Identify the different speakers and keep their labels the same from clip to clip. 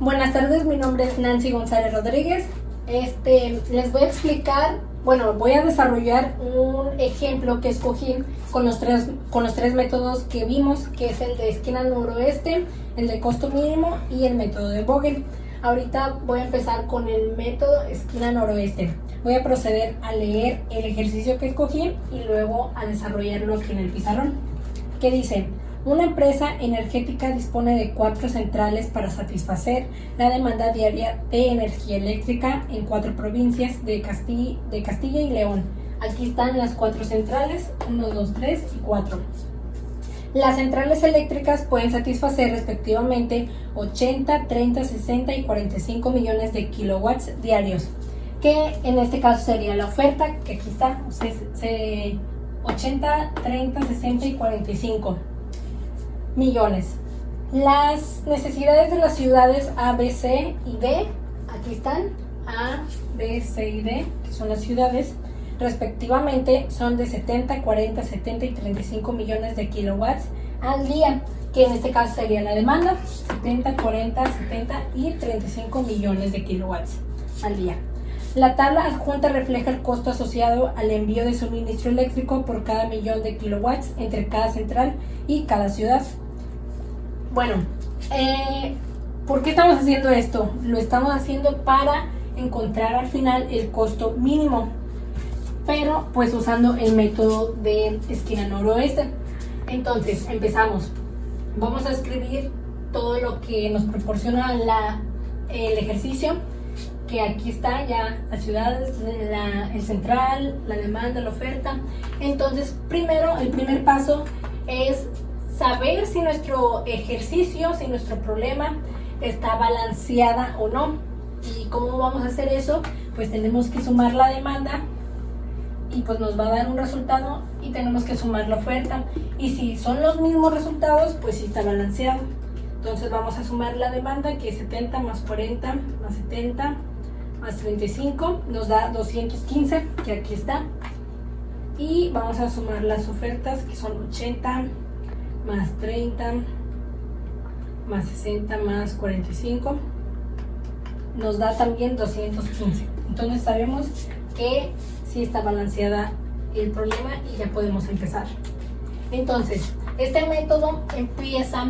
Speaker 1: Buenas tardes, mi nombre es Nancy González Rodríguez. Les voy a explicar, voy a desarrollar un ejemplo que escogí con los tres métodos que vimos, que es el de esquina noroeste, el de costo mínimo y el método de Vogel. Ahorita voy a empezar con el método esquina noroeste. Voy a proceder a leer el ejercicio que escogí y luego a desarrollarlo aquí en el pizarrón. ¿Qué dice? Una empresa energética dispone de 4 centrales para satisfacer la demanda diaria de energía eléctrica en 4 provincias de Castilla y León. Aquí están las 4 centrales, 1, 2, 3 y 4. Las centrales eléctricas pueden satisfacer respectivamente 80, 30, 60 y 45 millones de kilowatts diarios, que en este caso sería la oferta, que aquí está, 80, 30, 60 y 45 millones. Las necesidades de las ciudades A, B, C y D, aquí están, A, B, C y D, que son las ciudades, respectivamente son de 70, 40, 70 y 35 millones de kilowatts al día, que en este caso sería la demanda, 70, 40, 70 y 35 millones de kilowatts al día. La tabla adjunta refleja el costo asociado al envío de suministro eléctrico por cada millón de kilowatts entre cada central y cada ciudad. ¿Por qué estamos haciendo esto? Lo estamos haciendo para encontrar al final el costo mínimo, pero pues usando el método de esquina noroeste. Entonces empezamos. Vamos a escribir todo lo que nos proporciona el ejercicio, que aquí está ya las ciudades, el central, la demanda, la oferta. Entonces primero, el primer paso es saber si nuestro ejercicio, si nuestro problema está balanceada o no. ¿Y cómo vamos a hacer eso? Pues tenemos que sumar la demanda y pues nos va a dar un resultado y tenemos que sumar la oferta. Y si son los mismos resultados, pues sí está balanceado. Entonces vamos a sumar la demanda, que es 70 más 40 más 70 más 35, nos da 215, que aquí está. Y vamos a sumar las ofertas, que son 80 más 30 más 60 más 45, nos da también 215. Entonces sabemos que sí está balanceada el problema y ya podemos empezar. Entonces este método empieza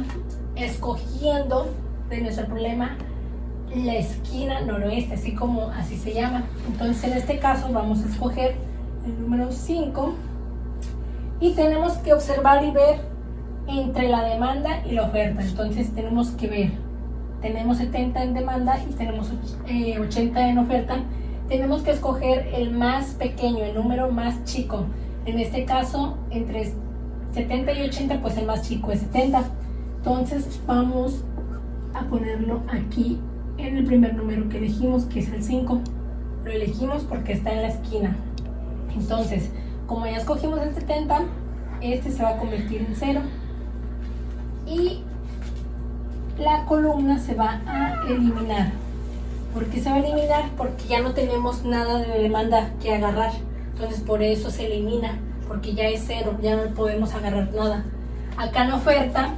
Speaker 1: escogiendo de nuestro problema la esquina noroeste, así se llama. Entonces en este caso vamos a escoger el número 5 y tenemos que observar y ver entre la demanda y la oferta. Entonces tenemos que ver, tenemos 70 en demanda y tenemos 80 en oferta. Tenemos que escoger el más pequeño, el número más chico. En este caso, entre 70 y 80, pues el más chico es 70. Entonces vamos a ponerlo aquí en el primer número que elegimos, que es el 5. Lo elegimos porque está en la esquina. Entonces, como ya escogimos el 70, este se va a convertir en 0. Y la columna se va a eliminar. ¿Por qué se va a eliminar? Porque ya no tenemos nada de demanda que agarrar. Entonces por eso se elimina, porque ya es 0, ya no podemos agarrar nada. Acá en oferta,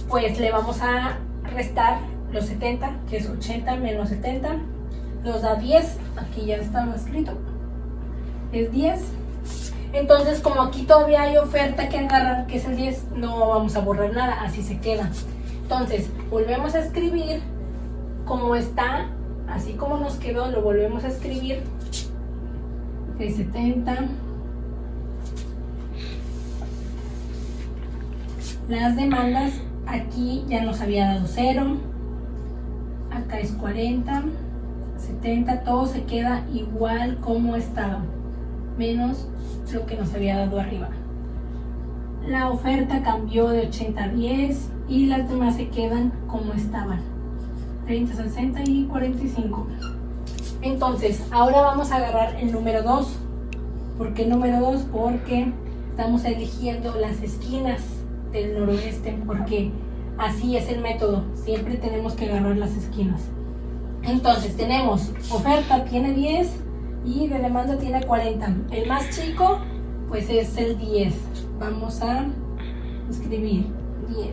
Speaker 1: pues le vamos a restar los 70, que es 80 menos 70, nos da 10, aquí ya está escrito, es 10. Entonces, como aquí todavía hay oferta que agarrar, que es el 10, no vamos a borrar nada, así se queda. Entonces, volvemos a escribir como está, así como nos quedó, lo volvemos a escribir, de 70. Las demandas, aquí ya nos había dado 0, acá es 40, 70, todo se queda igual como estaba, menos lo que nos había dado arriba. La oferta cambió de 80 a 10 y las demás se quedan como estaban, 30, 60 y 45. Entonces ahora vamos a agarrar el número 2. ¿Por qué el número 2? Porque estamos eligiendo las esquinas del noroeste, porque así es el método, siempre tenemos que agarrar las esquinas. Entonces tenemos oferta tiene 10 y de demanda tiene 40. El más chico pues es el 10. Vamos a escribir 10.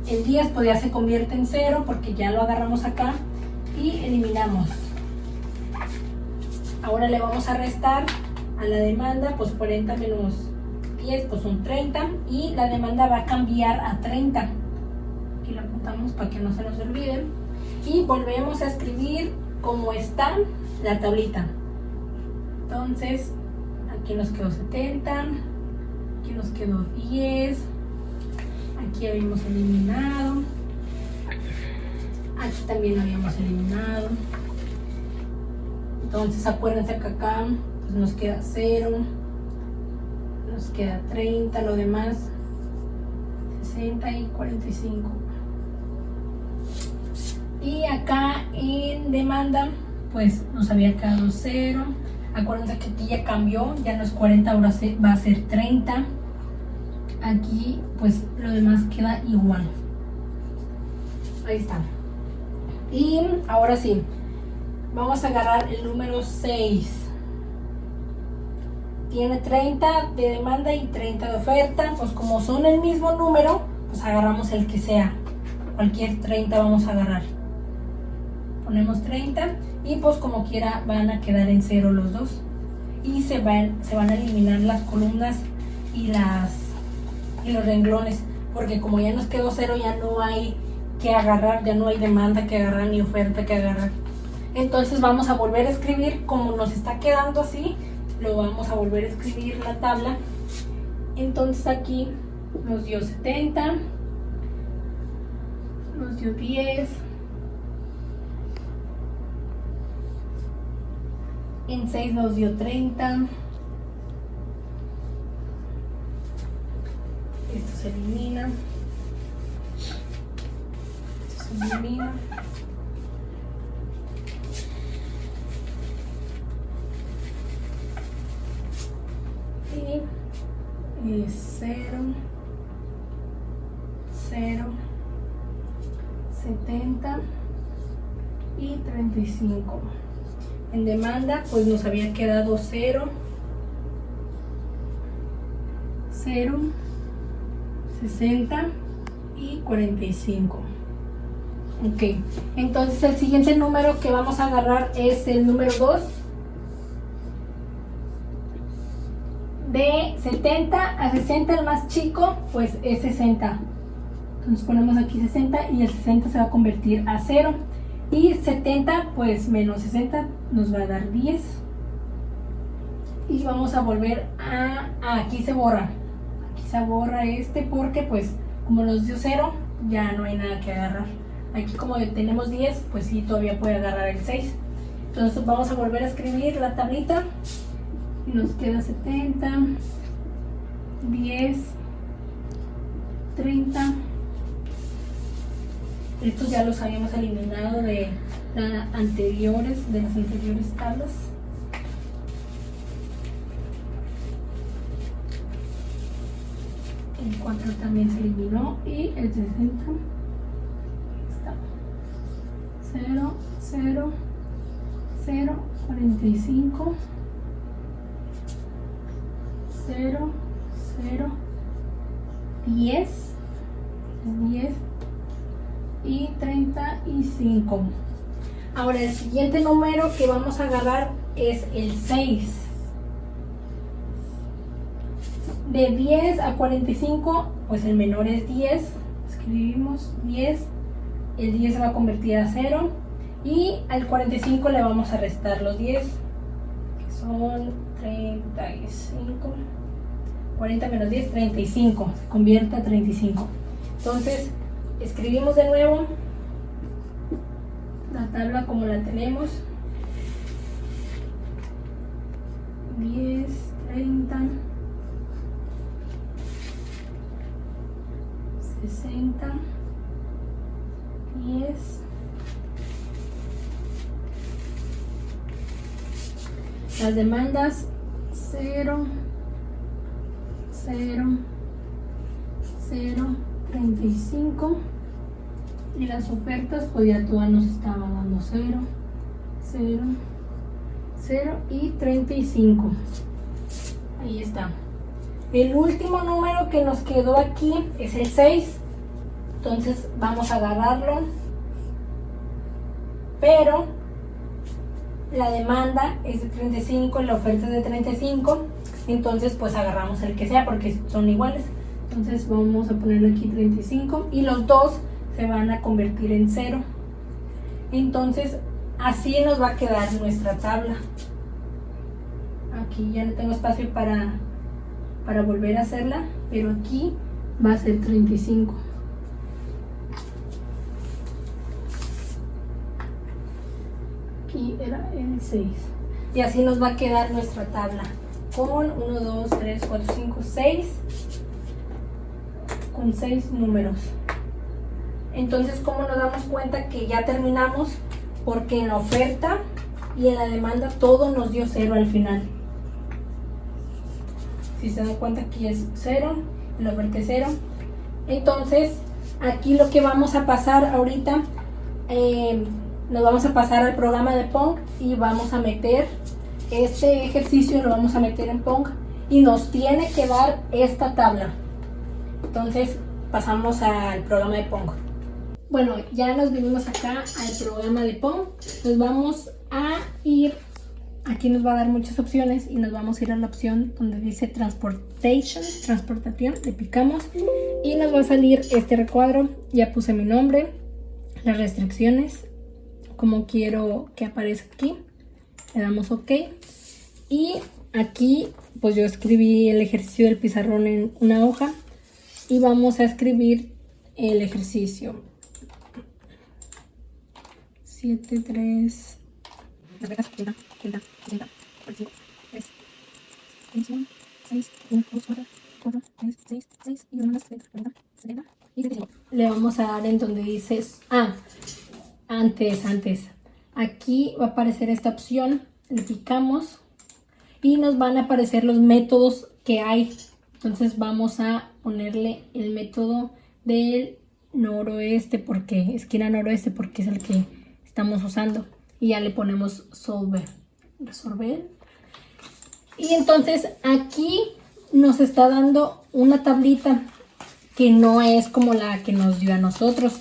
Speaker 1: el 10 pues ya se convierte en 0 porque ya lo agarramos acá y eliminamos. Ahora le vamos a restar a la demanda, pues 40 menos 10 pues son 30 y la demanda va a cambiar a 30. Aquí la apuntamos para que no se nos olvide y volvemos a escribir como está la tablita. Entonces aquí nos quedó 70, aquí nos quedó 10, aquí habíamos eliminado, aquí también habíamos eliminado. Entonces acuérdense que acá pues nos queda 0, nos queda 30, lo demás 60 y 45. Y acá en demanda pues nos había quedado 0. Acuérdense que aquí ya cambió, ya no es 40, ahora va a ser 30. Aquí pues lo demás queda igual. Ahí está. Y ahora sí, vamos a agarrar el número 6. Tiene 30 de demanda y 30 de oferta. Pues como son el mismo número, pues agarramos el que sea. Cualquier 30 vamos a agarrar. Ponemos 30 y pues como quiera van a quedar en 0 los dos. Y se van a eliminar las columnas y los renglones. Porque como ya nos quedó 0, ya no hay que agarrar, ya no hay demanda que agarrar ni oferta que agarrar. Entonces vamos a volver a escribir como nos está quedando así, lo vamos a volver a escribir en la tabla. Entonces aquí nos dio 70, nos dio 10, en 6 nos dio 30, esto se elimina, esto se elimina. Y 0, 0, 70 y 35. En demanda pues nos había quedado 0, 0, 60 y 45. Ok, entonces el siguiente número que vamos a agarrar es el número 2. De 70 a 60, el más chico, pues es 60. Entonces ponemos aquí 60 y el 60 se va a convertir a 0. Y 70, pues menos 60 nos va a dar 10. Y vamos a volver a... aquí se borra. Aquí se borra porque pues como nos dio 0, ya no hay nada que agarrar. Aquí como tenemos 10, pues sí, todavía puede agarrar el 6. Entonces vamos a volver a escribir la tablita. Y nos queda 70, 10, 30. Estos ya los habíamos eliminado de las anteriores tablas. El 4 también se eliminó y el 60 está 0, 0, 0, 45. 0, 0, 10 y 35. Ahora el siguiente número que vamos a agarrar es el 6. De 10 a 45, pues el menor es 10. Escribimos 10. El 10 se va a convertir a 0. Y al 45 le vamos a restar los 10, que son 35. 40 menos 10, 35. Se convierte a 35. Entonces, escribimos de nuevo la tabla como la tenemos. 10, 30, 60, 10. Las demandas 0, 0, 0, 35. Y las ofertas, pues ya todas nos estaban dando 0, 0, 0 y 35. Ahí está. El último número que nos quedó aquí es el 6. entonces vamos a agarrarlo, pero la demanda es de 35, la oferta es de 35, entonces pues agarramos el que sea porque son iguales. Entonces vamos a ponerle aquí 35 y los dos se van a convertir en 0. Entonces así nos va a quedar nuestra tabla. Aquí ya no tengo espacio para volver a hacerla, pero aquí va a ser 35. Aquí era el 6. Y así nos va a quedar nuestra tabla con 1, 2, 3, 4, 5, 6, con 6 números. Entonces, ¿cómo nos damos cuenta que ya terminamos? Porque en la oferta y en la demanda todo nos dio 0 al final. Si se dan cuenta, aquí es 0, en la oferta es 0. Entonces, aquí lo que vamos a pasar ahorita, nos vamos a pasar al programa de Pong y vamos a meter este ejercicio, lo vamos a meter en Pong y nos tiene que dar esta tabla. Entonces, pasamos al programa de Pong. Bueno, ya nos vinimos acá al programa de Pong. Nos vamos a ir, aquí nos va a dar muchas opciones y nos vamos a ir a la opción donde dice transportación, le picamos y nos va a salir este recuadro. Ya puse mi nombre, las restricciones, como quiero que aparezca aquí, le damos OK y aquí pues yo escribí el ejercicio del pizarrón en una hoja y vamos a escribir el ejercicio 7, 3, 30, 30, 60, 45, 3, 6, 1, 2, 4, 3, 6, 6 y 1 más 30, 70 y 75. Le vamos a dar en donde dice, antes, aquí va a aparecer esta opción, le picamos y nos van a aparecer los métodos que hay. Entonces vamos a ponerle el método del noroeste, porque esquina noroeste, porque es el que estamos usando, y ya le ponemos resolver. Y entonces aquí nos está dando una tablita que no es como la que nos dio a nosotros.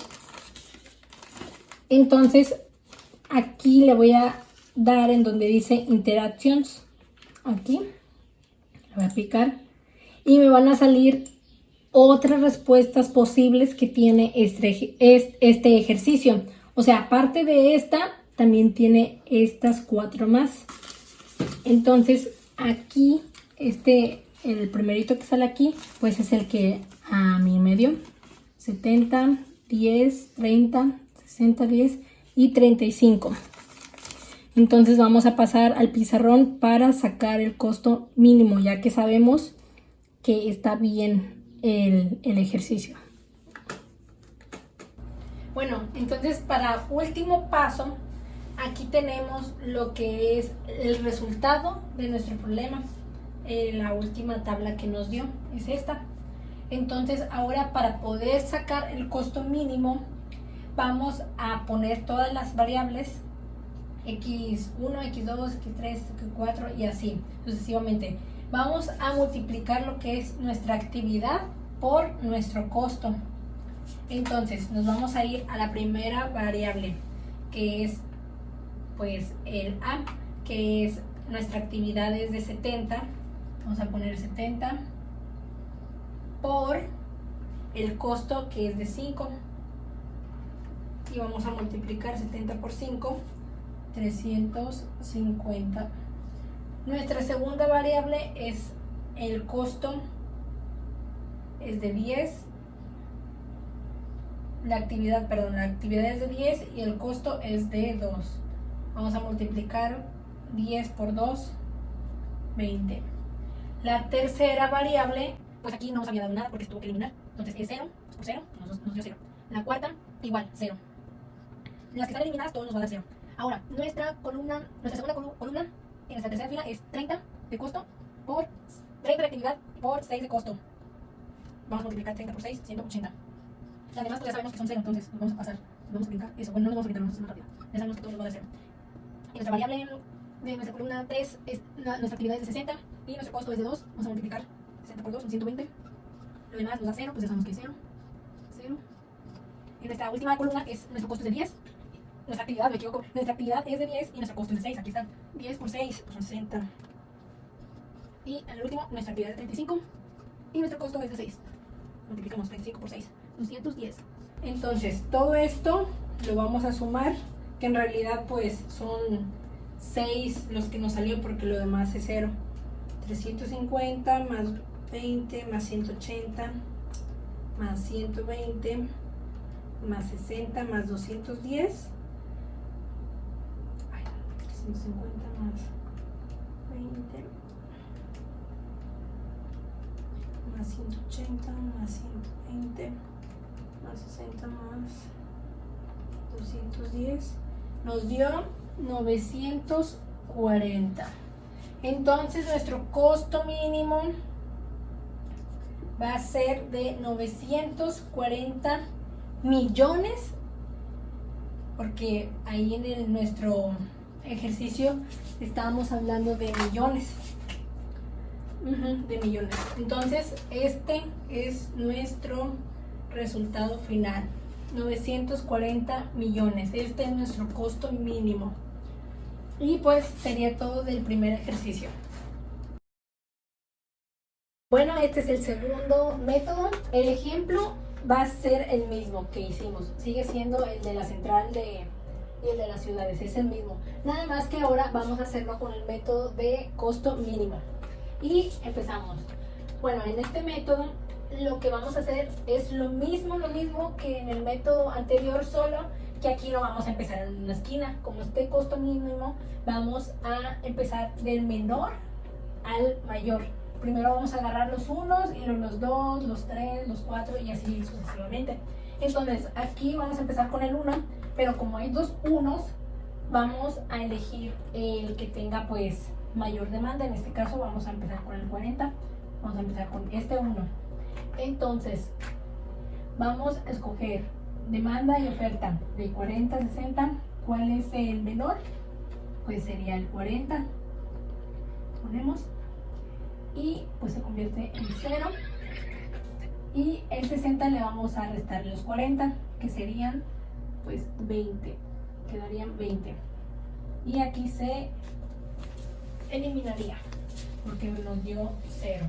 Speaker 1: Entonces aquí le voy a dar en donde dice interactions, aquí le voy a picar y me van a salir otras respuestas posibles que tiene este ejercicio. O sea, aparte de esta, también tiene estas 4 más. Entonces, aquí, el primerito que sale aquí, pues es el que a mí me dio. 70, 10, 30, 60, 10 y 35. Entonces vamos a pasar al pizarrón para sacar el costo mínimo, ya que sabemos que está bien el ejercicio. Bueno, entonces para último paso, aquí tenemos lo que es el resultado de nuestro problema. La última tabla que nos dio es esta. Entonces ahora, para poder sacar el costo mínimo, vamos a poner todas las variables x1, x2, x3, x4 y así sucesivamente. Vamos a multiplicar lo que es nuestra actividad por nuestro costo. Entonces nos vamos a ir a la primera variable, que es pues el A, que es nuestra actividad es de 70. Vamos a poner 70 por el costo, que es de 5, y vamos a multiplicar 70 por 5, 350. Nuestra segunda variable es el costo, es de 10. La actividad es de 10 y el costo es de 2. Vamos a multiplicar 10 por 2, 20. La tercera variable, pues aquí no nos había dado nada porque se tuvo que eliminar. Entonces es 0, por 0, nos dio 0. La cuarta, igual, 0. Las que están eliminadas, todos nos va a dar 0. Ahora, nuestra segunda columna, en nuestra tercera fila, es 30 de costo por 30 de actividad por 6 de costo. Vamos a multiplicar 30 por 6, 180. Las demás pues ya sabemos que son 0, entonces nos vamos a pasar, nos vamos a brincar eso. Bueno, no nos vamos a brincar, vamos a hacer más rápido. Ya sabemos que todo nos va a dar 0. Y nuestra variable de nuestra columna 3 es nuestra actividad es de 60 y nuestro costo es de 2. Vamos a multiplicar 60 por 2 son 120. Lo demás nos da 0, pues ya sabemos que es 0. 0. Y nuestra última columna es nuestro costo de 10. Nuestra actividad, me equivoco, nuestra actividad es de 10 y nuestro costo es de 6. Aquí están 10 por 6, pues son 60. Y en el último, nuestra actividad es de 35 y nuestro costo es de 6. Multiplicamos 35 por 6, 210. Entonces, todo esto lo vamos a sumar, que en realidad pues son 6 los que nos salió porque lo demás es 0. 350 más 20 más 180 más 120 más 60 más 210. 350 más 20 más 180 más 120 más 60 más 210 nos dio 940. Entonces nuestro costo mínimo va a ser de 940 millones, porque ahí en nuestro ejercicio estábamos hablando de millones. De millones. Entonces este es nuestro resultado final, 940 millones. Este es nuestro costo mínimo. Y pues sería todo del primer ejercicio. Bueno, este es el segundo método. El ejemplo va a ser el mismo que hicimos. Sigue siendo el de la central y el de las ciudades. Es el mismo. Nada más que ahora vamos a hacerlo con el método de costo mínimo. Y empezamos. Bueno, en este método lo que vamos a hacer es lo mismo que en el método anterior, solo que aquí no vamos a empezar en una esquina. Como este costo mínimo, vamos a empezar del menor al mayor. Primero vamos a agarrar los unos y luego los 2, los 3, los 4 y así sucesivamente. Entonces aquí vamos a empezar con el 1, pero como hay dos unos, vamos a elegir el que tenga pues mayor demanda. En este caso vamos a empezar con el 40. Vamos a empezar con este 1. Entonces vamos a escoger demanda y oferta de 40 a 60. ¿Cuál es el menor? Pues sería el 40. Ponemos y pues se convierte en 0. Y el 60 le vamos a restar los 40, que serían pues 20. Quedarían 20. Y aquí se eliminaría porque nos dio 0.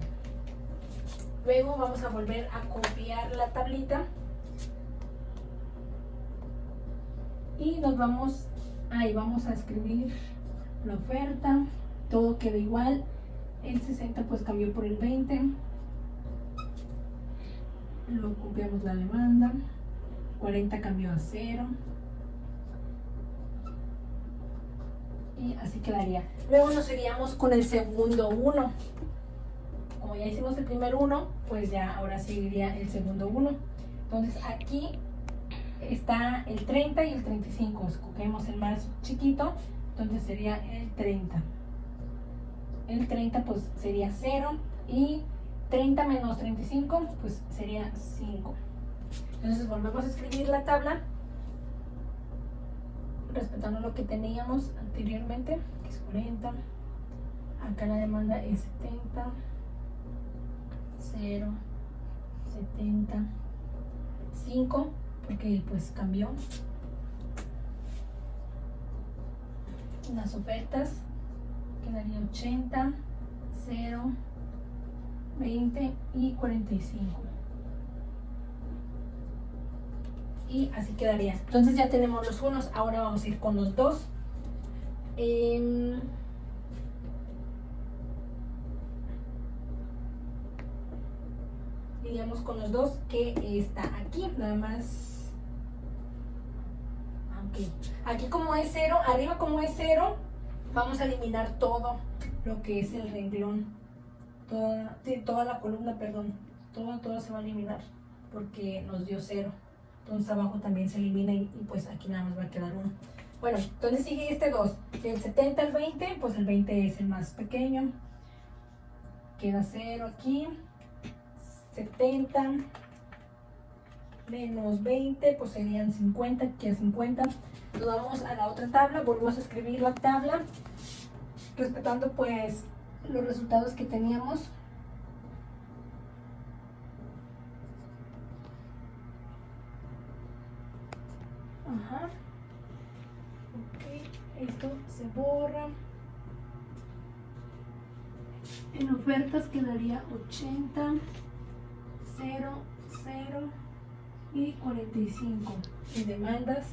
Speaker 1: Luego vamos a volver a copiar la tablita y nos vamos, ahí vamos a escribir la oferta, todo queda igual. El 60 pues cambió por el 20. Luego copiamos la demanda, 40 cambió a 0 y así quedaría. Luego nos iríamos con el segundo 1. Como ya hicimos el primer 1, pues ya ahora seguiría el segundo 1. Entonces aquí está el 30 y el 35. Escogemos el más chiquito, entonces sería el 30. El 30 pues sería 0 y 30 menos 35 pues sería 5. Entonces volvemos a escribir la tabla respetando lo que teníamos anteriormente, que es 40. Acá la demanda es 70, 0, 70, 5, porque pues cambió. Las ofertas quedaría 80, 0, 20 y 45. Y así quedaría. Entonces ya tenemos los unos, ahora vamos a ir con los dos. Digamos con los dos que está aquí, nada más. Okay. Aquí como es 0, arriba como es 0, vamos a eliminar todo lo que es el renglón, toda la columna, perdón, todo se va a eliminar porque nos dio 0. Entonces abajo también se elimina y pues aquí nada más va a quedar 1. Bueno, entonces sigue este 2, del 70 al 20, pues el 20 es el más pequeño, queda 0 aquí. 70 menos 20 pues serían 50, que es 50. Nos vamos a la otra tabla, volvemos a escribir la tabla respetando pues los resultados que teníamos. Ajá. Ok, esto se borra. En ofertas quedaría 80, 0, 0 y 45. En demandas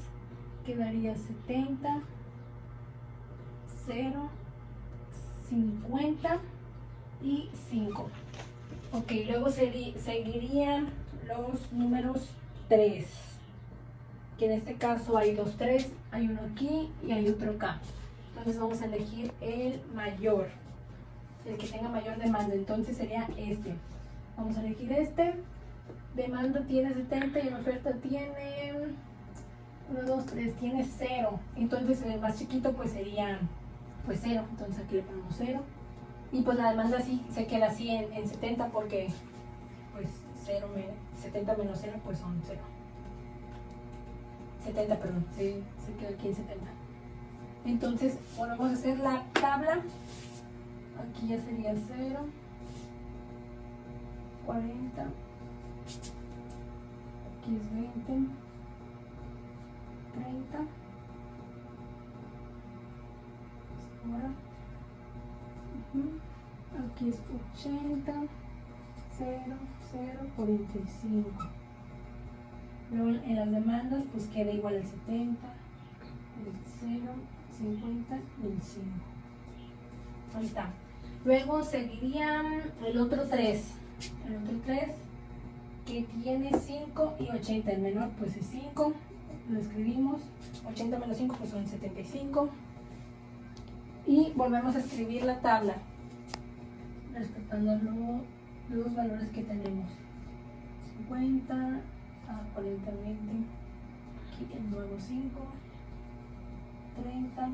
Speaker 1: quedaría 70, 0, 50 y 5. Ok, luego seguirían los números 3, que en este caso hay dos 3, hay uno aquí y hay otro acá. Entonces vamos a elegir el mayor, el que tenga mayor demanda, entonces sería este. Vamos a elegir este. Demanda tiene 70 y en oferta tiene 1, 2, 3, tiene 0. Entonces el más chiquito pues sería pues 0. Entonces aquí le ponemos 0. Y pues la demanda sí se queda así en 70 porque pues 70 menos 0 pues son 0. 70, perdón, se queda aquí en 70. Entonces volvemos a hacer la tabla. Aquí ya sería 0, 40, aquí es 20, 30, ahora, aquí es 80, 0, 0, 45. Luego en las demandas pues queda igual el 70, el 0, 50 y el 5. Ahí está. Luego seguiría el otro 3. El otro 3 que tiene 5 y 80. El menor pues es 5. Lo escribimos. 80 menos 5 pues son 75. Y volvemos a escribir la tabla. Respetando los valores que tenemos. 50, 40, 20. Aquí el nuevo 5. 30.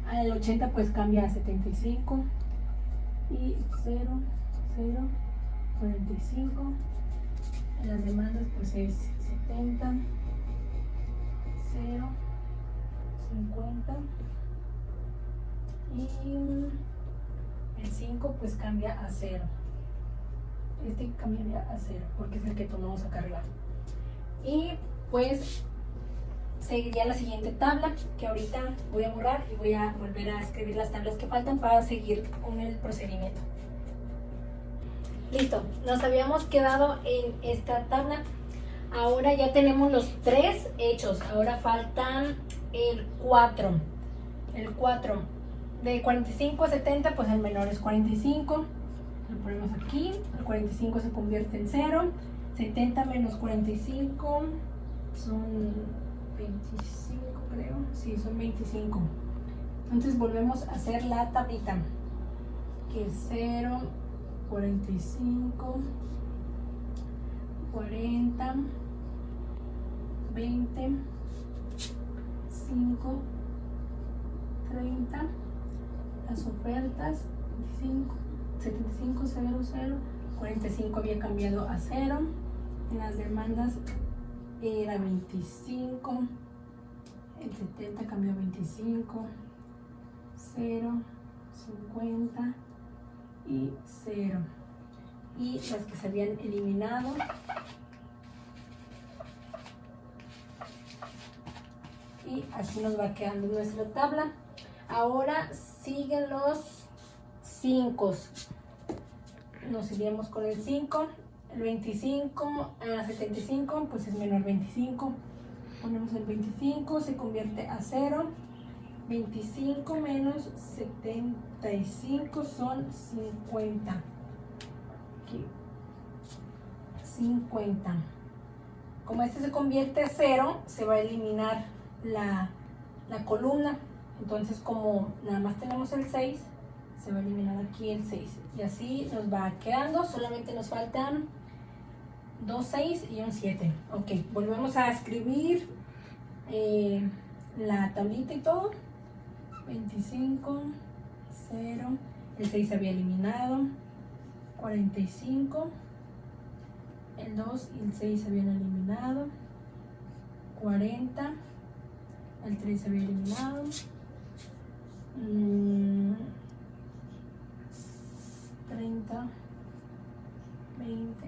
Speaker 1: Al 80 pues cambia a 75 y 0, 0, 45. En las demandas pues es 70, 0, 50 y el 5 pues cambia a 0. Este cambiaría a 0 porque es el que tomamos acá arriba. Y pues seguiría la siguiente tabla que ahorita voy a borrar y voy a volver a escribir las tablas que faltan para seguir con el procedimiento. Listo, nos habíamos quedado en esta tabla. Ahora ya tenemos los 3 hechos. Ahora faltan el 4. El 4 de 45 a 70 pues el menor es 45. Lo ponemos aquí. El 45 se convierte en 0. 70 menos 45 son 25, creo. Sí, son 25. Entonces volvemos a hacer la tablita, que es 0, 45, 40, 20, 5, 30. Las ofertas 25, 75, 0, 0. 45 había cambiado a 0. En las demandas era 25, el 70 cambió a 25, 0, 50 y 0. Y las que se habían eliminado y así nos va quedando nuestra tabla. Ahora siguen los 5. Nos iríamos con el 5. El 25 a 75 pues es menor 25. Ponemos el 25, se convierte a 0. 25 menos 75 son 50. Aquí. 50. Como este se convierte a 0, se va a eliminar la columna. Entonces, como nada más tenemos el 6, se va a eliminar aquí el 6. Y así nos va quedando. Solamente nos faltan 2 6 y un 7. Ok, volvemos a escribir la tablita y todo. 25, 0, el 6 se había eliminado. 45, el 2 y el 6 se habían eliminado. 40, el 3 se había eliminado. 30, 20.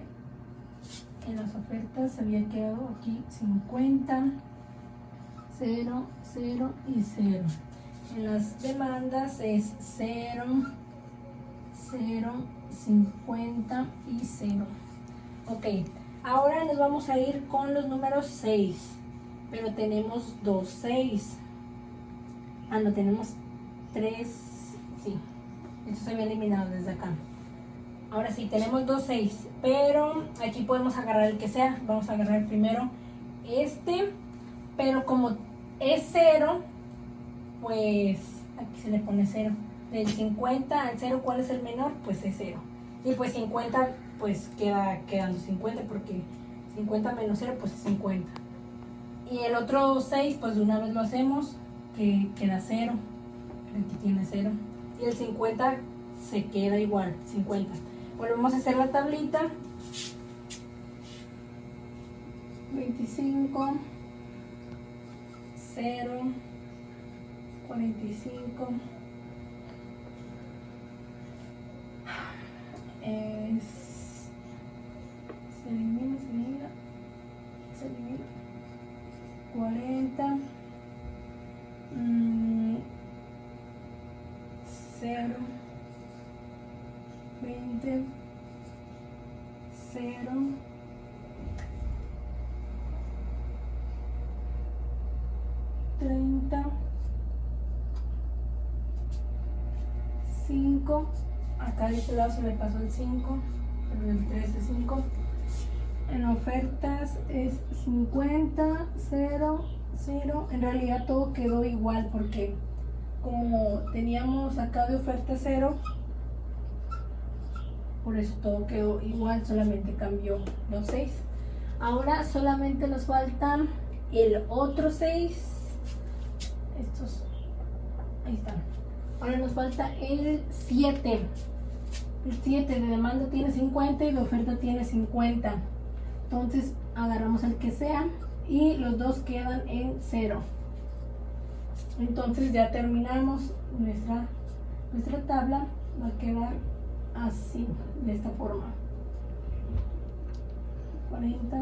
Speaker 1: En las ofertas ofertas había quedado aquí 50, 0, 0 y 0. En las demandas es 0, 0, 50 y 0. Ok, ahora nos vamos a ir con los números 6, pero tenemos 2 6. No, tenemos 3, sí, esto se había eliminado desde acá. Ahora sí, tenemos 2 6, pero aquí podemos agarrar el que sea. Vamos a agarrar primero este, pero como es 0, pues aquí se le pone 0. Del 50 al 0, ¿cuál es el menor? Pues es 0. Y pues 50, pues quedando 50, porque 50 menos 0, pues es 50. Y el otro 6, pues de una vez lo hacemos, que queda 0. Aquí tiene 0. Y el 50 se queda igual, 50. Volvemos a hacer la tablita. 25, 0, 45. Se elimina, 40, 0, 20, 0, 30, 5, acá de este lado se me pasó el 5, pero el 3 es 5. En ofertas es 50, 0, 0. En realidad todo quedó igual porque como teníamos acá de oferta 0, por eso todo quedó igual, solamente cambió los 6. Ahora solamente nos faltan el otro 6. Estos, ahí están. Ahora nos falta el 7. El 7 de demanda tiene 50 y de oferta tiene 50. Entonces agarramos el que sea y los dos quedan en 0. Entonces ya terminamos nuestra tabla. Va a quedar así, de esta forma. 40,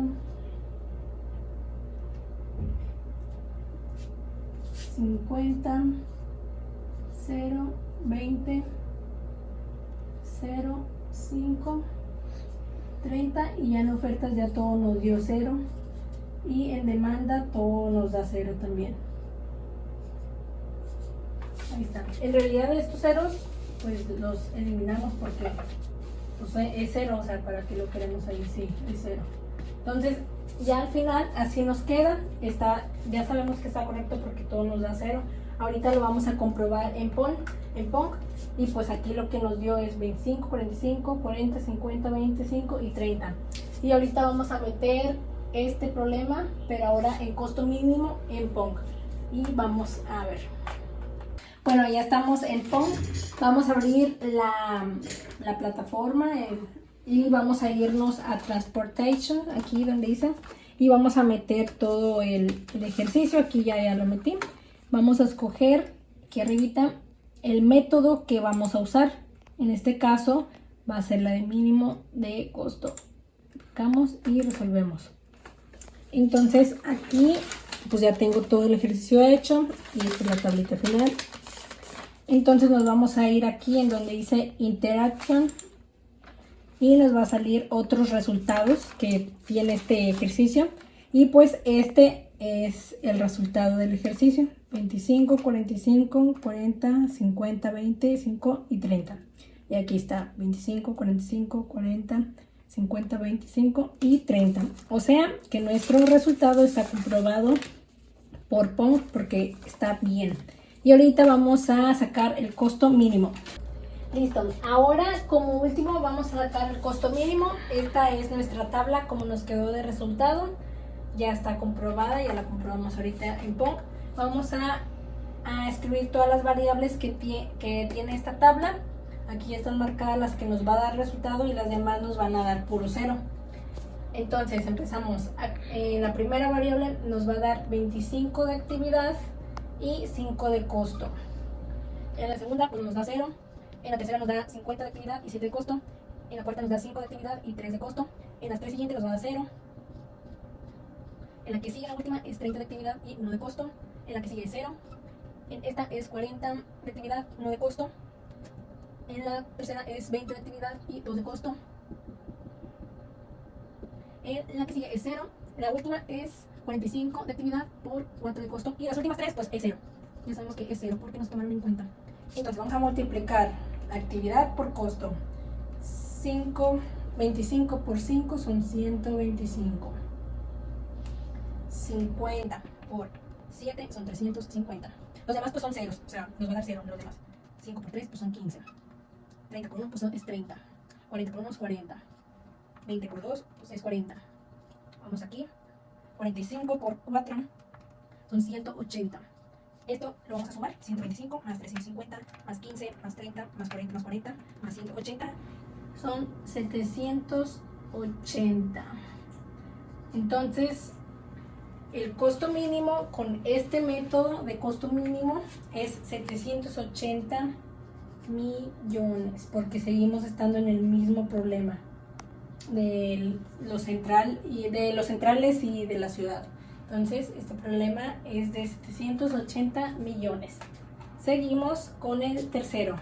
Speaker 1: 50, 0, 20, 0, 5, 30, y ya en ofertas ya todo nos dio 0 y en demanda todo nos da 0 también. Ahí está. En realidad estos ceros pues los eliminamos porque pues, es 0, o sea, para que lo queremos ahí, sí, es 0. Entonces ya al final así nos queda. Ya sabemos que está correcto porque todo nos da 0. Ahorita lo vamos a comprobar en Pong, y pues aquí lo que nos dio es 25, 45, 40, 50, 25 y 30. Y ahorita vamos a meter este problema, pero ahora en costo mínimo en Pong, y vamos a ver. Bueno, ya estamos en Pong. Vamos a abrir la plataforma y vamos a irnos a Transportation, aquí donde dice, y vamos a meter todo el ejercicio. Aquí ya lo metí. Vamos a escoger aquí arribita el método que vamos a usar. En este caso va a ser la de mínimo de costo. Clicamos y resolvemos. Entonces aquí pues ya tengo todo el ejercicio hecho y esta es la tablita final. Entonces nos vamos a ir aquí en donde dice Interaction y nos va a salir otros resultados que tiene este ejercicio, y pues este es el resultado del ejercicio: 25, 45, 40, 50, 25 y 30. Y aquí está 25, 45, 40, 50, 25 y 30. O sea que nuestro resultado está comprobado por Pong porque está bien. Y ahorita vamos a sacar el costo mínimo. Listo, ahora como último vamos a sacar el costo mínimo. Esta es nuestra tabla como nos quedó de resultado. Ya está comprobada, ya la comprobamos ahorita en Pong. Vamos a escribir todas las variables que tiene esta tabla. Aquí ya están marcadas las que nos va a dar resultado y las demás nos van a dar puro 0. Entonces empezamos. En la primera variable nos va a dar 25 de actividad y 5 de costo. En la segunda pues nos da 0. En la tercera nos da 50 de actividad y 7 de costo. En la cuarta nos da 5 de actividad y 3 de costo. En las tres siguientes nos va a dar 0. En la que sigue la última es 30 de actividad y 1 de costo. En la que sigue es 0. En esta es 40 de actividad, 1 de costo. En la tercera es 20 de actividad y 2 de costo. En la que sigue es 0. La última es 45 de actividad por 4 de costo. Y las últimas 3 pues es 0. Ya sabemos que es 0 porque nos tomaron en cuenta. Entonces vamos a multiplicar actividad por costo. 25 por 5 son 125. 50 por 7 son 350. Los demás pues son ceros, o sea, nos va a dar 0 los demás. 5 por 3 pues son 15. 30 por 1 pues es 30. 40 por 1 es 40. 20 por 2 pues es 40. Vamos aquí. 45 por 4 son 180. Esto lo vamos a sumar. 125 más 350 más 15 más 30 más 40 más 40 más 180 son 780. Entonces, el costo mínimo con este método de costo mínimo es 780 millones, porque seguimos estando en el mismo problema de los centrales y de la ciudad. Entonces, este problema es de 780 millones. Seguimos con el tercero.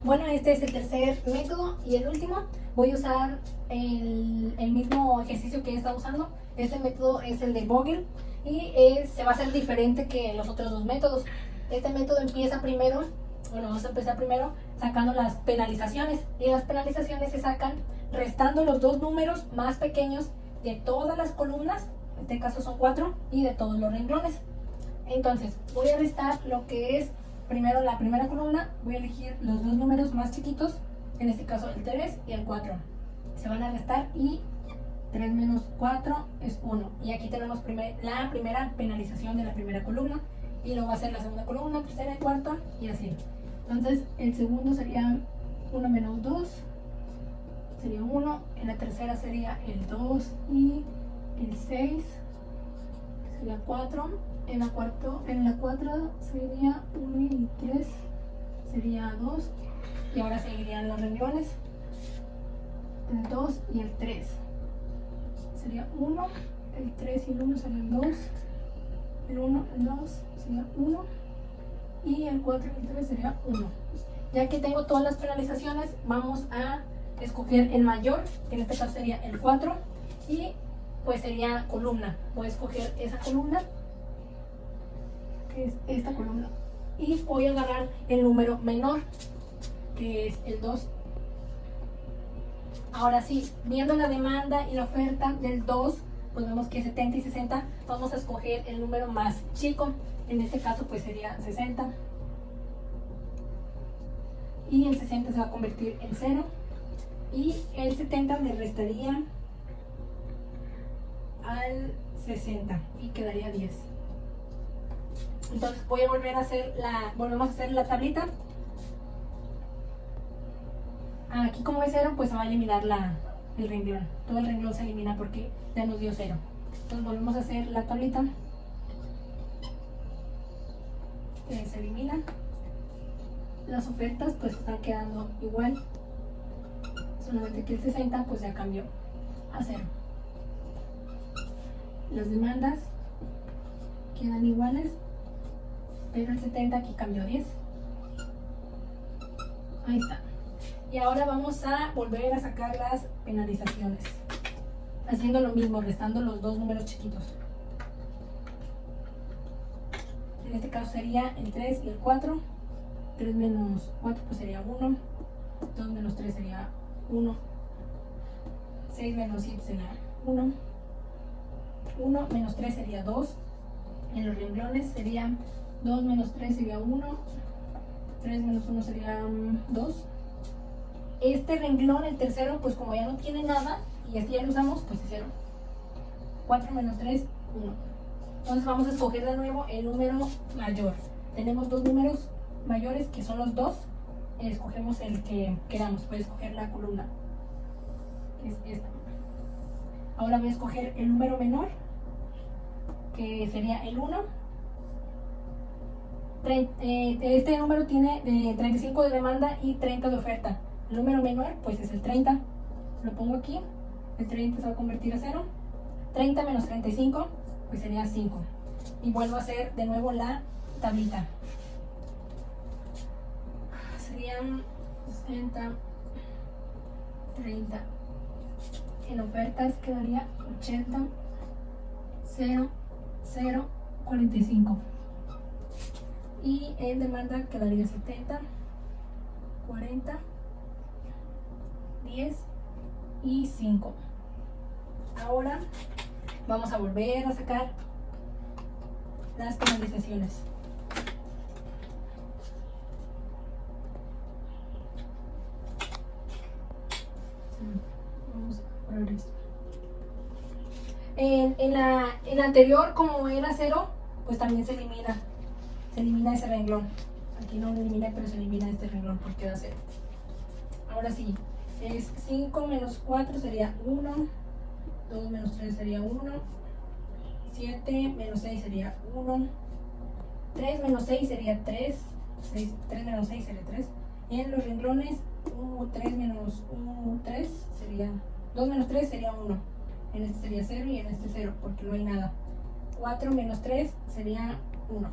Speaker 1: Bueno, este es el tercer método y el último. Voy a usar el mismo ejercicio que he estado usando. Este método es el de Vogel y se va a hacer diferente que los otros dos métodos. Este método empieza primero, vamos a empezar primero sacando las penalizaciones. Y las penalizaciones se sacan restando los dos números más pequeños de todas las columnas, en este caso son 4, y de todos los renglones. Entonces, voy a restar lo que es primero la primera columna, voy a elegir los dos números más chiquitos, en este caso el 3 y el 4. Se van a restar y 3 menos 4 es 1. Y aquí tenemos la primera penalización de la primera columna, y luego va a ser la segunda columna, tercera y cuarta, y así. Entonces, el segundo sería 1 menos 2. Sería 1, en la tercera sería el 2 y el 6, sería 4, en la 4 sería 1 y 3, sería 2, y ahora seguirían los renglones, el 2 y el 3, sería 1, el 3 y el 1 serían 2, el 1, el 2 sería 1, y el 4 y el 3 sería 1. Ya que tengo todas las penalizaciones, vamos a escoger el mayor, que en este caso sería el 4, y pues sería columna. Voy a escoger esa columna, que es esta columna, y voy a agarrar el número menor, que es el 2. Ahora sí, viendo la demanda y la oferta del 2, pues vemos que 70 y 60, vamos a escoger el número más chico, en este caso pues sería 60, y el 60 se va a convertir en 0, y el 70 le restaría al 60 y quedaría 10. Entonces voy a volvemos a hacer la tablita. Aquí como es 0, pues se va a eliminar el renglón. Todo el renglón se elimina porque ya nos dio 0. Entonces volvemos a hacer la tablita. Se eliminan. Las ofertas pues están quedando igual. Solamente que el 60 pues ya cambió a 0. Las demandas quedan iguales, pero el 70 aquí cambió a 10. Ahí está. Y ahora vamos a volver a sacar las penalizaciones, haciendo lo mismo, restando los dos números chiquitos. En este caso sería el 3 y el 4. 3 menos 4 pues sería 1. 2 menos 3 sería 1. 6 menos 7 sería 1. 1 menos 3 sería 2. En los renglones sería 2 menos 3 sería 1. 3 menos 1 sería 2. Este renglón, el tercero, pues como ya no tiene nada y este ya lo usamos, pues es 0. 4 menos 3, 1. Entonces vamos a escoger de nuevo el número mayor. Tenemos dos números mayores que son los 2. Escogemos el que queramos. Voy a escoger la columna, que es esta. Ahora voy a escoger el número menor, que sería el 1. Este número tiene 35 de demanda y 30 de oferta. El número menor pues es el 30. Lo pongo aquí. El 30 se va a convertir a 0 30 menos 35, pues sería 5. Y vuelvo a hacer de nuevo la tablita. Serían 60, 30. En ofertas quedaría 80, 0, 0, 45. Y en demanda quedaría 70, 40, 10 y 5. Ahora vamos a volver a sacar las penalizaciones. Vamos a poner esto. En la anterior, como era 0, pues también se elimina ese renglón. Aquí no lo eliminé, pero se elimina este renglón porque queda 0. Ahora sí, es 5 menos 4 sería 1, 2 menos 3 sería 1, 7 menos 6 sería 1, 3 menos 6 sería 3, 3 menos 6 sería 3. En los renglones, 3 menos 1, 3 sería 2 menos 3 sería 1. En este sería 0 y en este 0 porque no hay nada. 4 menos 3 sería 1.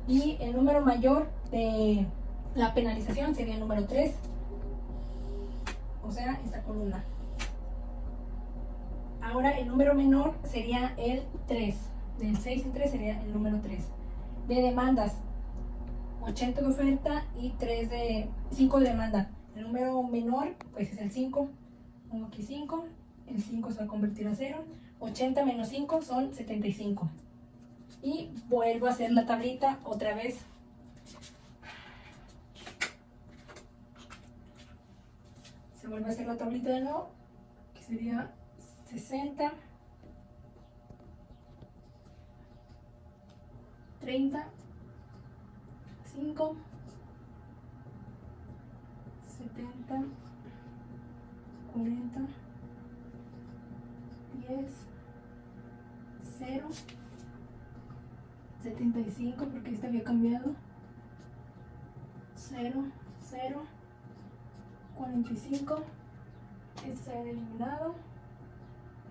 Speaker 1: Y el número mayor de la penalización sería el número 3. O sea, esta columna. Ahora el número menor sería el 3. Del 6 en 3 sería el número 3. De demandas, 80 de oferta y 5 de demanda. El número menor pues es el 5. Pongo aquí 5. El 5 se va a convertir a 0. 80 menos 5 son 75. Y vuelvo a hacer la tablita otra vez. Se vuelve a hacer la tablita de nuevo, que sería 60, 30, 5, 70, 40, 10, 0, 75 porque este había cambiado, 0, 0, 45, este se había eliminado,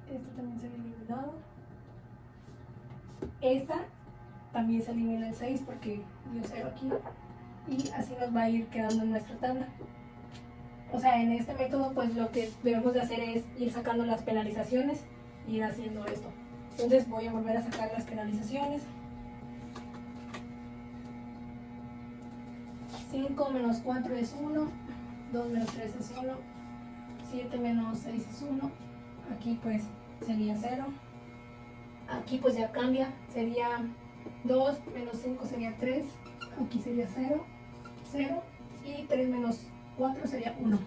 Speaker 1: este también se había eliminado, esta también se elimina el 6 porque dio 0 aquí y así nos va a ir quedando en nuestra tabla. O sea, en este método pues lo que debemos de hacer es ir sacando las penalizaciones y ir haciendo esto. Entonces voy a volver a sacar las penalizaciones. 5 menos 4 es 1, 2 menos 3 es 1, 7 menos 6 es 1, aquí pues sería 0, aquí pues ya cambia, sería 2 menos 5 sería 3, aquí sería 0, 0 y 3 menos 4 sería 1.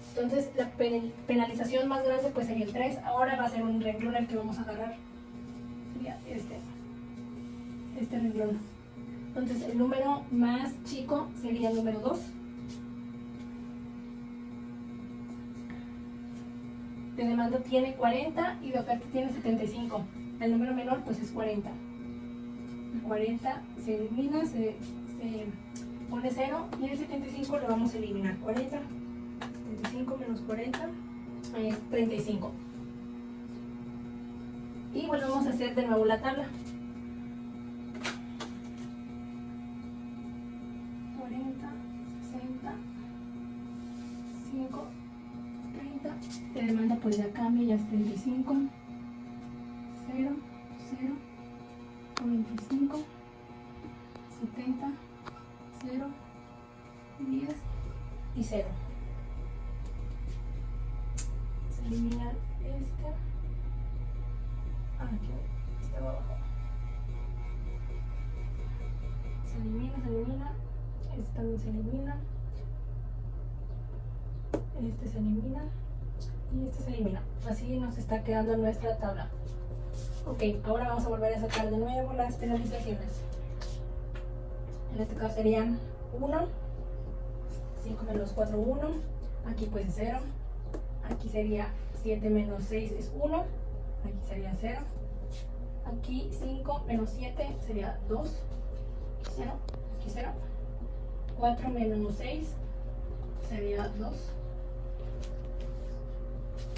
Speaker 1: Entonces la penalización más grande pues sería el 3, ahora va a ser un renglón el que vamos a agarrar, sería este renglón. Entonces el número más chico sería el número 2. De demanda tiene 40 y de oferta tiene 75. El número menor pues es 40. El 40 se elimina, se pone 0 y el 75 lo vamos a eliminar. 40, 75 menos 40 es 35. Y volvemos a hacer de nuevo la tabla. 40, 60, 5, 30. De demanda pues ya cambia, ya es 35. 0, 0, 45, 70, 0, 10 y 0. Se elimina aquí, este abajo. Se elimina, este también se elimina, este se elimina y este se elimina. Así nos está quedando nuestra tabla. Ok, ahora vamos a volver a sacar de nuevo las penalizaciones. En este caso serían 1, 5 menos 4, 1, aquí pues 0, aquí sería 7 menos 6 es 1, aquí sería 0, aquí 5 menos 7 sería 2, 0, aquí 0, 4 menos 6 sería 2,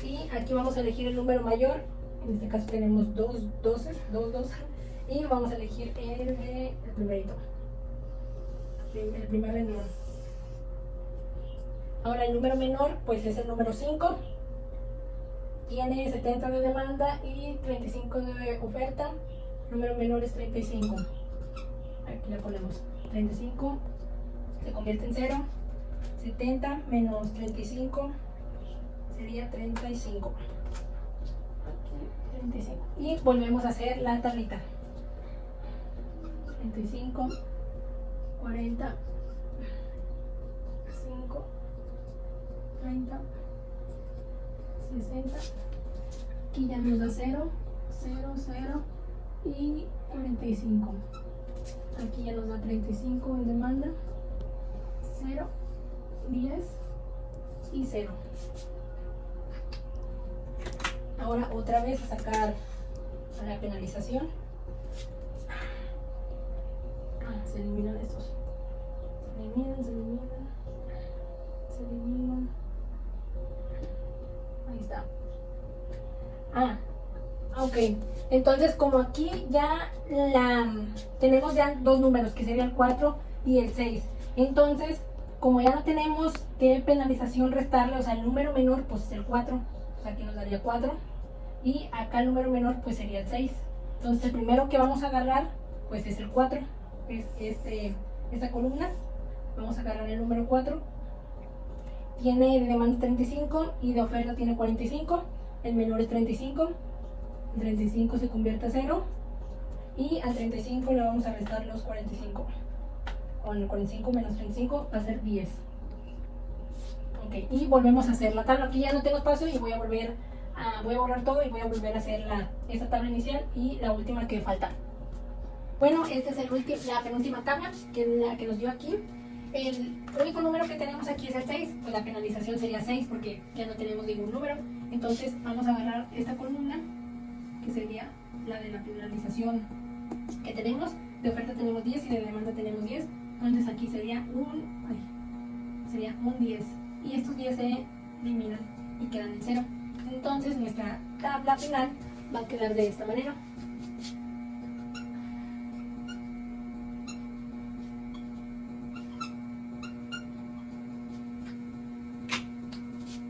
Speaker 1: y aquí vamos a elegir el número mayor En este caso tenemos dos 12, y vamos a elegir el primerito, el primer renglón. Ahora el número menor pues es el número 5, tiene 70 de demanda y 35 de oferta. El número menor es 35, aquí le ponemos 35, se convierte en 0, 70 menos 35 sería 35. Y volvemos a hacer la tablita. 35, 40, 5, 30, 60. Aquí ya nos da 0, 0, 0 y 45. Aquí ya nos da 35 en demanda, 0, 10 y 0. Ahora otra vez a sacar la penalización. Se eliminan estos. Se eliminan. Ahí está. Ok. Entonces, como aquí ya tenemos ya dos números, que sería el 4 y el 6. Entonces, como ya no tenemos qué penalización restarle, o sea, el número menor pues es el 4. O sea, aquí nos daría 4. Y acá el número menor pues sería el 6. Entonces el primero que vamos a agarrar pues es el 4, es esta columna. Vamos a agarrar el número 4, tiene de demanda 35 y de oferta tiene 45. El menor es 35, el 35 se convierte a 0 y al 35 le vamos a restar los 45. Con el 45 menos 35 va a ser 10. Ok, y volvemos a hacer la tabla. Aquí ya no tengo espacio y voy a borrar todo y voy a volver a hacer esta tabla inicial y la última que falta. Bueno, esta es la penúltima tabla, que es la que nos dio aquí. El único número que tenemos aquí es el 6, pues la penalización sería 6 porque ya no tenemos ningún número. Entonces vamos a agarrar esta columna, que sería la de la penalización que tenemos. De oferta tenemos 10 y de demanda tenemos 10. Entonces aquí sería un 10. Y estos 10 se eliminan y quedan en 0. Entonces nuestra tabla final va a quedar de esta manera.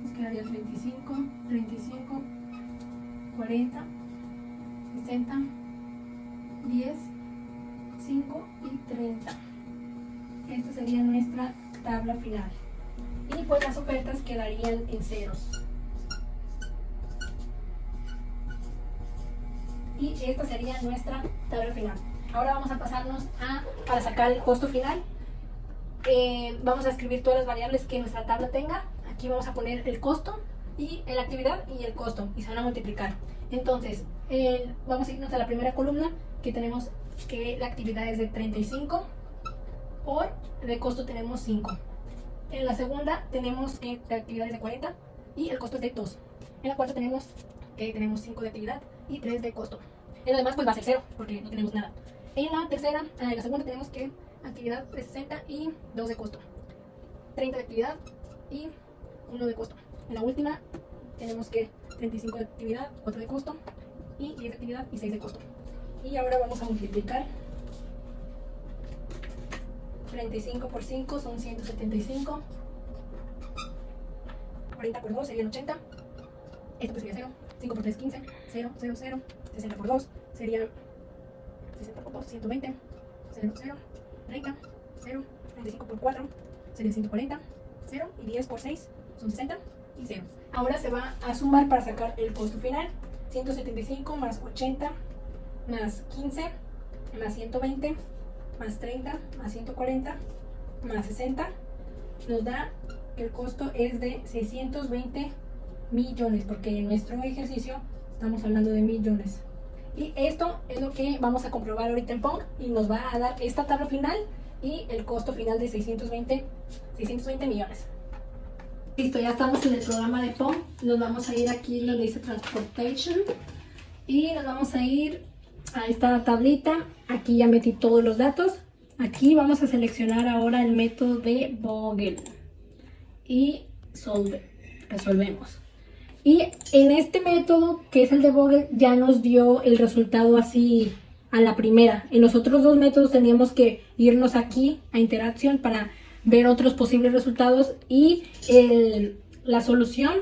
Speaker 1: Nos quedaría 35, 35, 40, 60, 10, 5 y 30. Esta sería nuestra tabla final. Y pues las ofertas quedarían en ceros. Y esta sería nuestra tabla final. Ahora vamos a pasarnos para sacar el costo final. Vamos a escribir todas las variables que nuestra tabla tenga. Aquí vamos a poner el costo y la actividad y el costo y se van a multiplicar. Entonces vamos a irnos a la primera columna, que tenemos que la actividad es de 35 por de costo tenemos 5. En la segunda tenemos que la actividad es de 40 y el costo es de 2. En la cuarta tenemos que tenemos 5 de actividad y 3 de costo. En lo demás pues va a ser 0 porque no tenemos nada. En la segunda tenemos que actividad de 60 y 2 de costo, 30 de actividad y 1 de costo. En la última tenemos que 35 de actividad, 4 de costo y 10 de actividad y 6 de costo. Y ahora vamos a multiplicar. 35 por 5 son 175. 40 por 2 serían 80. Esto pues sería 0. 5 por 3, 15. 0, 0, 0. 60 por 2 sería 60 por 2, 120. 0, 0. 30, 0. 35 por 4 sería 140. 0 y 10 por 6 son 60 y 0. Ahora se va a sumar para sacar el costo final. 175 más 80 más 15 más 120 más 30 más 140 más 60 nos da que el costo es de 620 millones, porque en nuestro ejercicio estamos hablando de millones. Y esto es lo que vamos a comprobar ahorita en Pong y nos va a dar esta tabla final y el costo final de 620 millones. Listo, ya estamos en el programa de Pong. Nos vamos a ir aquí donde dice Transportation y nos vamos a ir a esta tablita. Aquí ya metí todos los datos. Aquí vamos a seleccionar ahora el método de Vogel y resolvemos. Y en este método, que es el de Vogel, ya nos dio el resultado así a la primera. En los otros dos métodos teníamos que irnos aquí a interacción para ver otros posibles resultados, y la solución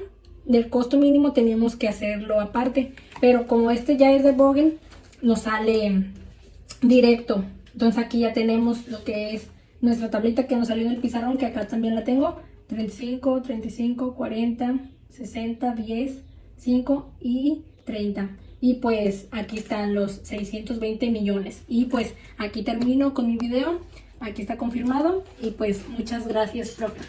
Speaker 1: del costo mínimo teníamos que hacerlo aparte. Pero como este ya es de Vogel, nos sale directo. Entonces aquí ya tenemos lo que es nuestra tablita que nos salió en el pizarrón, que acá también la tengo. 35, 35, 40, 60, 10, 5 y 30. Y pues aquí están los 620 millones. Y pues aquí termino con mi video. Aquí está confirmado. Y pues muchas gracias, profe.